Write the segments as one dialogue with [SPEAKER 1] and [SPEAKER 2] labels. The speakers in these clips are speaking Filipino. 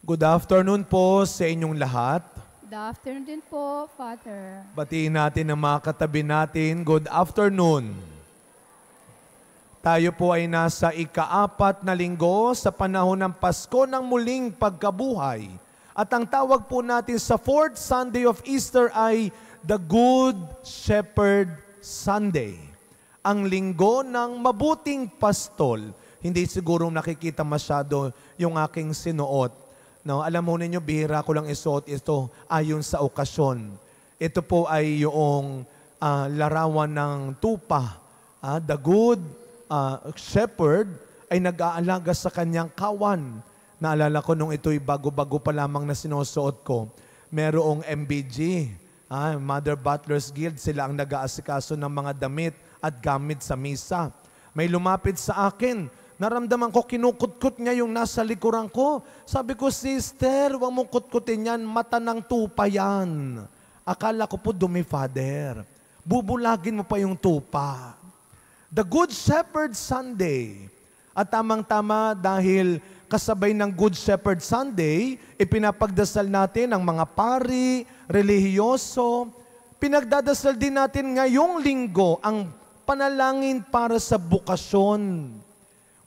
[SPEAKER 1] Good afternoon po sa inyong lahat.
[SPEAKER 2] Good afternoon din po, Father.
[SPEAKER 1] Batiin natin ang mga katabi natin. Good afternoon. Tayo po ay nasa ika-4 na linggo sa panahon ng Pasko ng muling pagkabuhay. At ang tawag po natin sa 4th Sunday of Easter ay the Good Shepherd Sunday. Ang linggo ng mabuting pastol. Hindi siguro nakikita masyado yung aking sinuot. No, alam mo ninyo, bihira ko lang isuot ito ayon sa okasyon. Ito po ay yung larawan ng tupa. The good shepherd ay nag-aalaga sa kanyang kawan. Naalala ko nung ito'y bago-bago pa lamang na sinusuot ko. Merong MBG, Mother Butlers Guild, sila ang nag-aasikaso ng mga damit at gamit sa misa. May lumapit sa akin, naramdaman ko kinukutkot niya yung nasa likuran ko. Sabi ko, sister, huwag mong kutkutin yan, mata ng tupa yan. Akala ko po dumi, Father. Bubulagin mo pa yung tupa. The Good Shepherd Sunday. At tamang-tama dahil kasabay ng Good Shepherd Sunday, ipinapagdasal natin ang mga pari, relihiyoso. Pinagdadasal din natin ngayong linggo ang panalangin para sa bukasyon.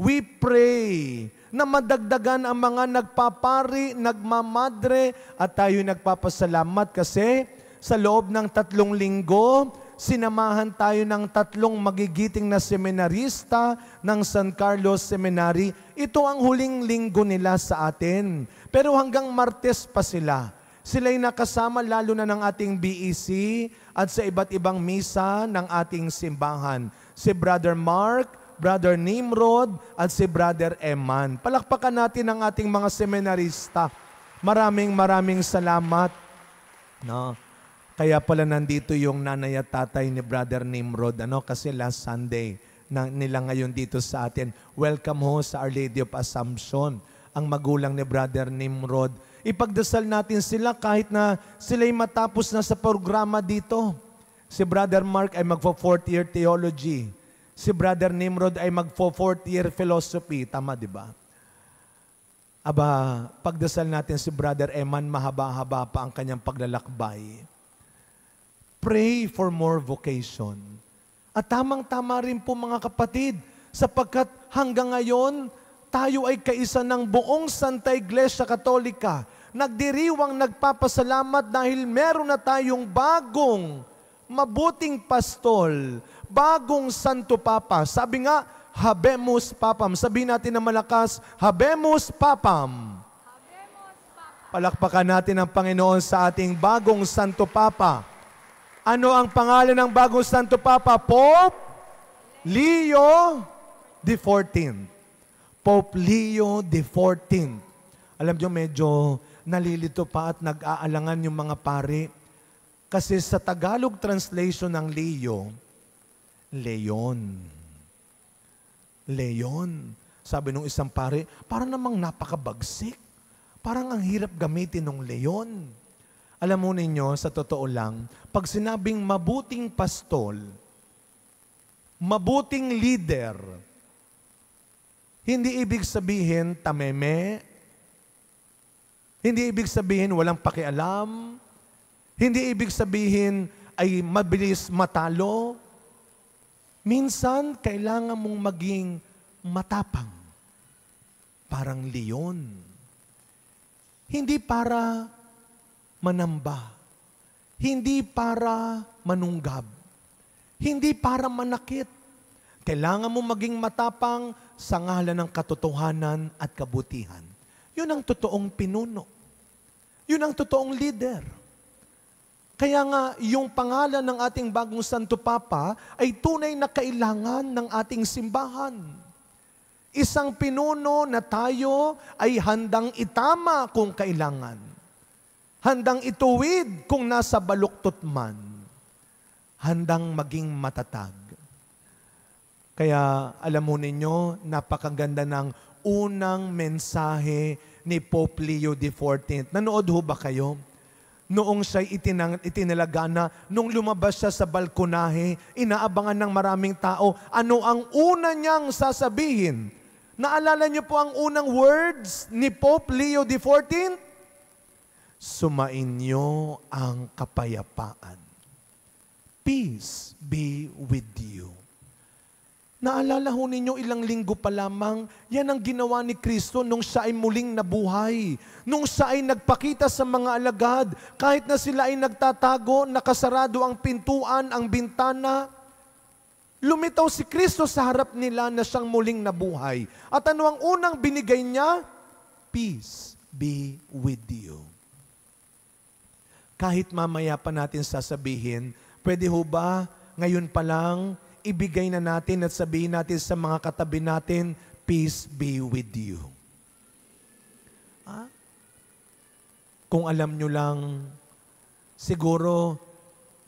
[SPEAKER 1] We pray na madagdagan ang mga nagpapari, nagmamadre, at tayo nagpapasalamat kasi sa loob ng 3 linggo, sinamahan tayo ng 3 magigiting na seminarista ng San Carlos Seminary. Ito ang huling linggo nila sa atin. Pero hanggang Martes pa sila. Sila'y nakasama lalo na ng ating BEC at sa iba't ibang misa ng ating simbahan. Si Brother Mark, Brother Nimrod, at si Brother Eman. Palakpakan natin ang ating mga seminarista. Maraming salamat. No? Kaya pala nandito yung nanay at tatay ni Brother Nimrod, kasi last Sunday nila ngayon dito sa atin. Welcome ho sa Our Lady of Assumption, ang magulang ni Brother Nimrod. Ipagdasal natin sila kahit na sila'y matapos na sa programa dito. Si Brother Mark ay magpo-4th year theology. Si Brother Nimrod ay magpo-4th year philosophy. Tama, di ba? Pagdasal natin si Brother Eman, mahaba-haba pa ang kanyang paglalakbay. Pray for more vocation. At tamang-tama rin po mga kapatid, sapagkat hanggang ngayon, tayo ay kaisa ng buong Santa Iglesia Katolika. Nagdiriwang nagpapasalamat dahil meron na tayong bagong, mabuting pastol, bagong Santo Papa. Sabi nga, Habemus Papam. Sabihin natin na malakas, Habemus Papam.
[SPEAKER 2] Habemus Papa.
[SPEAKER 1] Palakpakan natin ang Panginoon sa ating bagong Santo Papa. Ano ang pangalan ng bagong Santo Papa? Pope Leo XIV. Pope Leo XIV. Alam nyo, medyo nalilito pa at nag-aalangan yung mga pari. Kasi sa Tagalog translation ng Leo, Leon. Leon. Sabi nung isang pari, parang namang napakabagsik. Parang ang hirap gamitin ng Leon. Alam mo ninyo, sa totoo lang, pag sinabing mabuting pastol, mabuting leader, hindi ibig sabihin tameme, hindi ibig sabihin walang pakialam, hindi ibig sabihin ay mabilis matalo. Minsan, kailangan mong maging matapang, parang leon. Hindi para manamba, hindi para manunggab, hindi para manakit. Kailangan mo maging matapang sa ngalan ng katotohanan at kabutihan. Yun ang totoong pinuno. Yun ang totoong leader. Kaya nga, yung pangalan ng ating bagong Santo Papa ay tunay na kailangan ng ating simbahan. Isang pinuno na tayo ay handang itama kung kailangan. Handang ituwid kung nasa baluktot man. Handang maging matatag. Kaya alam mo ninyo, napakaganda ng unang mensahe ni Pope Leo XIV. Nanood ho ba kayo? Noong siya'y itinalagana, nung lumabas siya sa balkonahe, inaabangan ng maraming tao, ano ang una niyang sasabihin Naalala niyo po ang unang words ni Pope Leo XIV? Sumainyo ang kapayapaan. Peace be with you. Naalala ho ninyo ilang linggo pa lamang, yan ang ginawa ni Kristo nung siya ay muling nabuhay. Nung siya ay nagpakita sa mga alagad, kahit na sila ay nagtatago, nakasarado ang pintuan, ang bintana, lumitaw si Kristo sa harap nila na siyang muling nabuhay. At ano ang unang binigay niya? Peace be with you. Kahit mamaya pa natin sasabihin, pwede ho ba ngayon pa lang ibigay na natin at sabihin natin sa mga katabi natin, peace be with you. Kung alam nyo lang, siguro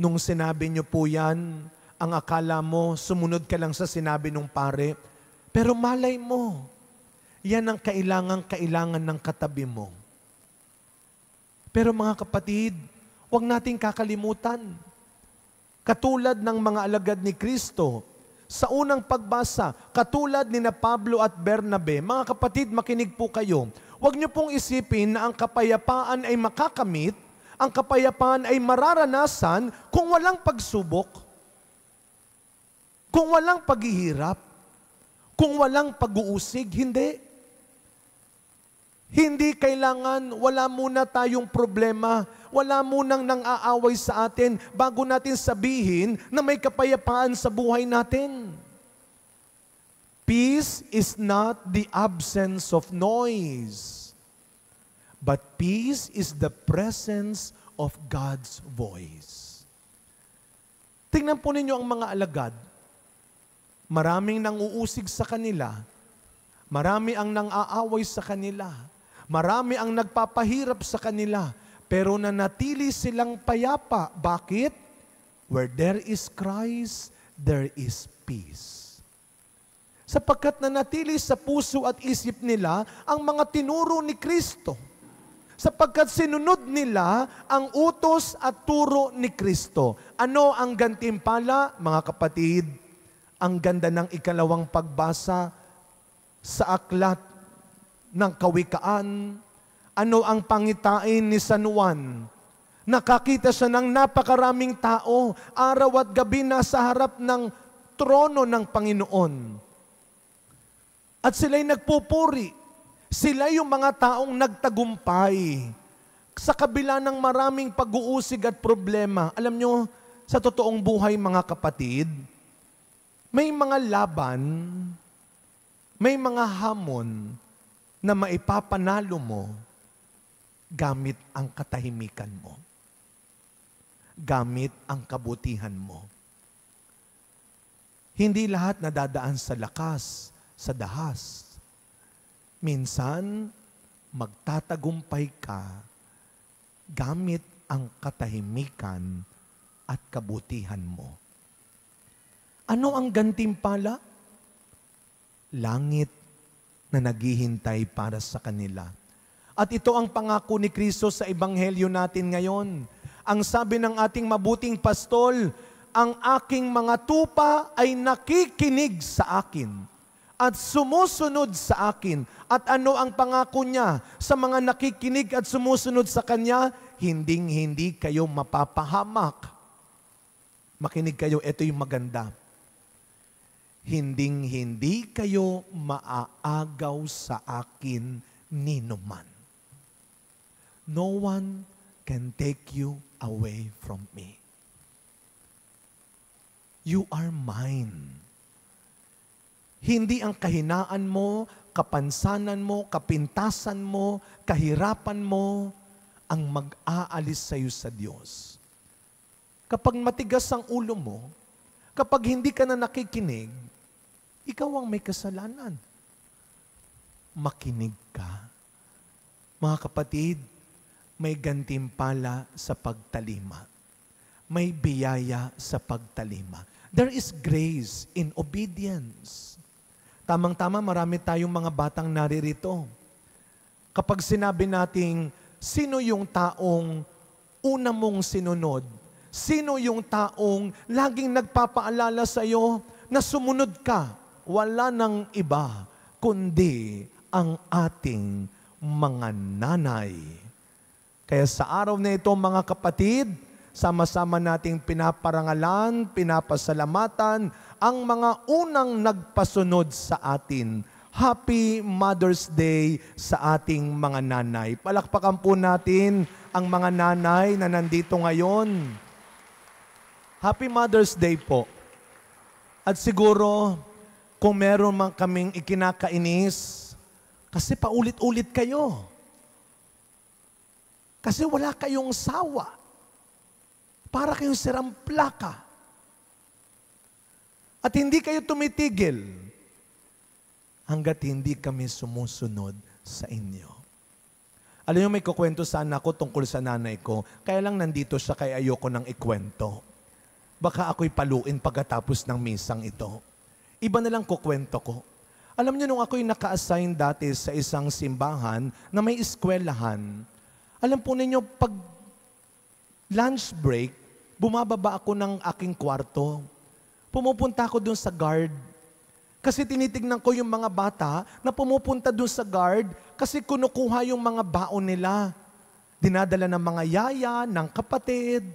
[SPEAKER 1] nung sinabi nyo po yan, ang akala mo, sumunod ka lang sa sinabi ng pare, pero malay mo, yan ang kailangan ng katabi mo. Pero mga kapatid, huwag nating kakalimutan, katulad ng mga alagad ni Kristo, sa unang pagbasa, katulad ni na Pablo at Bernabe, mga kapatid, makinig po kayo. Huwag niyo pong isipin na ang kapayapaan ay makakamit, ang kapayapaan ay mararanasan kung walang pagsubok, kung walang paghihirap, kung walang pag-uusig. Hindi. Hindi kailangan, wala muna tayong problema, wala munang nang-aaway sa atin bago natin sabihin na may kapayapaan sa buhay natin. Peace is not the absence of noise, but peace is the presence of God's voice. Tingnan po ninyo ang mga alagad. Maraming nang-uusig sa kanila, marami ang nang-aaway sa kanila, marami ang nagpapahirap sa kanila, pero nanatili silang payapa. Bakit? Where there is Christ, there is peace. Sapagkat nanatili sa puso at isip nila ang mga tinuro ni Kristo. Sapagkat sinunod nila ang utos at turo ni Kristo. Ano ang gantimpala, mga kapatid? Ang ganda ng ikalawang pagbasa sa aklat ng Kawikaan. Ano ang pangitain ni San Juan? Nakakita siya ng napakaraming tao, araw at gabi nasa harap ng trono ng Panginoon. At sila'y nagpupuri. Sila yung mga taong nagtagumpay. Sa kabila ng maraming pag-uusig at problema, alam nyo, sa totoong buhay mga kapatid, may mga laban, may mga hamon na maipapanalo mo gamit ang katahimikan mo. Gamit ang kabutihan mo. Hindi lahat nadadaan sa lakas, sa dahas. Minsan, magtatagumpay ka gamit ang katahimikan at kabutihan mo. Ano ang gantimpala? Langit na naghihintay para sa kanila. At ito ang pangako ni Kristo sa ebanghelyo natin ngayon. Ang sabi ng ating mabuting pastol, ang aking mga tupa ay nakikinig sa akin at sumusunod sa akin. At ano ang pangako niya sa mga nakikinig at sumusunod sa Kanya? Hinding-hindi kayo mapapahamak. Makinig kayo, ito yung maganda. Hinding-hindi kayo maaagaw sa akin ninuman. No one can take you away from me. You are mine. Hindi ang kahinaan mo, kapansanan mo, kapintasan mo, kahirapan mo, ang mag-aalis sa iyo sa Diyos. Kapag matigas ang ulo mo, kapag hindi ka na nakikinig, ikaw ang may kasalanan. Makinig ka. Mga kapatid, may gantimpala sa pagtalima. May biyaya sa pagtalima. There is grace in obedience. Tamang-tama, marami tayong mga batang naririto. Kapag sinabi nating, sino yung taong una mong sinunod? Sino yung taong laging nagpapaalala sa iyo na sumunod ka? Wala nang iba, kundi ang ating mga nanay. Kaya sa araw na ito, mga kapatid, sama-sama nating pinaparangalan, pinapasalamatan ang mga unang nagpasunod sa atin. Happy Mother's Day sa ating mga nanay. Palakpakan po natin ang mga nanay na nandito ngayon. Happy Mother's Day po. At siguro, kung meron man kaming ikinakainis, kasi paulit-ulit kayo. Kasi wala kayong sawa. Para kayong sirang plaka. At hindi kayo tumitigil hanggat hindi kami sumusunod sa inyo. Alam niyo, may kukwento sana ako tungkol sa nanay ko, kaya lang nandito siya kaya ayoko nang ikwento. Baka ako'y paluin pagkatapos ng misang ito. Iba na lang kukwento ko. Alam niyo, nung ako'y naka-assign dati sa isang simbahan na may eskwelahan, alam po ninyo, pag lunch break, bumababa ako ng aking kwarto. Pumupunta ako dun sa guard. Kasi tinitignan ko yung mga bata na pumupunta dun sa guard kasi kunukuha yung mga baon nila. Dinadala ng mga yaya, ng kapatid.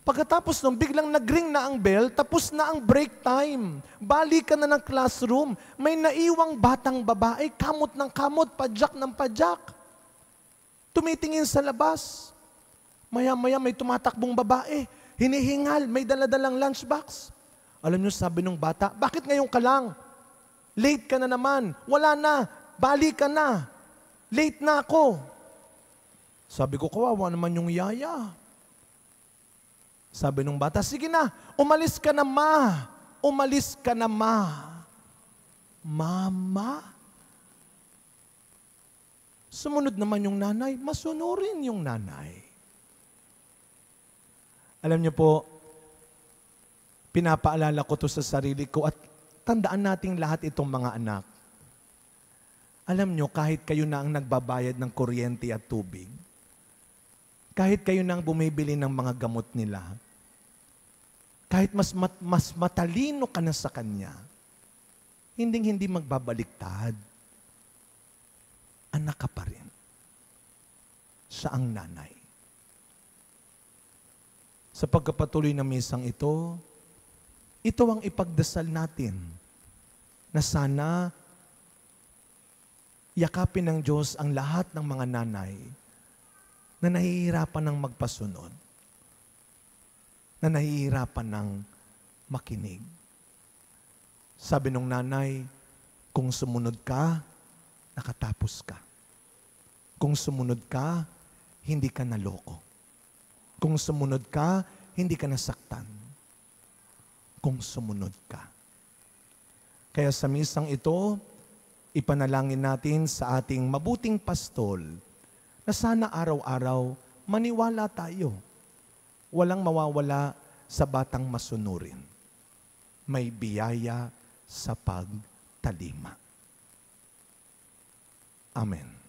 [SPEAKER 1] Pagkatapos nung biglang nag-ring na ang bell, tapos na ang break time. Balik ka na ng classroom. May naiwang batang babae, kamot ng kamot, padyak ng padyak. Tumitingin sa labas. Maya-maya may tumatakbong babae. Hinihingal, may daladalang lunchbox. Alam niyo, sabi ng bata, bakit ngayon ka lang? Late ka na naman. Wala na. Balik ka na. Late na ako. Sabi ko, kawawa naman yung yaya. Sabi ng bata, sige na, umalis ka na ma. Umalis ka na ma. Mama? Sumunod naman yung nanay, masunurin yung nanay. Alam niyo po, pinapaalala ko to sa sarili ko at tandaan nating lahat itong mga anak. Alam niyo, kahit kayo na ang nagbabayad ng kuryente at tubig, kahit kayo na ang bumibili ng mga gamot nila, kahit mas matalino ka na sa kanya, hindi magbabaliktad. Anak ka pa rin. Siya ang nanay. Sa pagkapatuloy ng misang ito ang ipagdasal natin na sana yakapin ng Diyos ang lahat ng mga nanay na nahihirapan ng magpasunod, na nahihirapan ng makinig. Sabi nung nanay, kung sumunod ka, nakatapos ka. Kung sumunod ka, hindi ka naloko. Kung sumunod ka, hindi ka nasaktan. Kung sumunod ka. Kaya sa misang ito, ipanalangin natin sa ating mabuting pastol na sana araw-araw maniwala tayo. Walang mawawala sa batang masunurin. May biyaya sa pagtalima. Amen.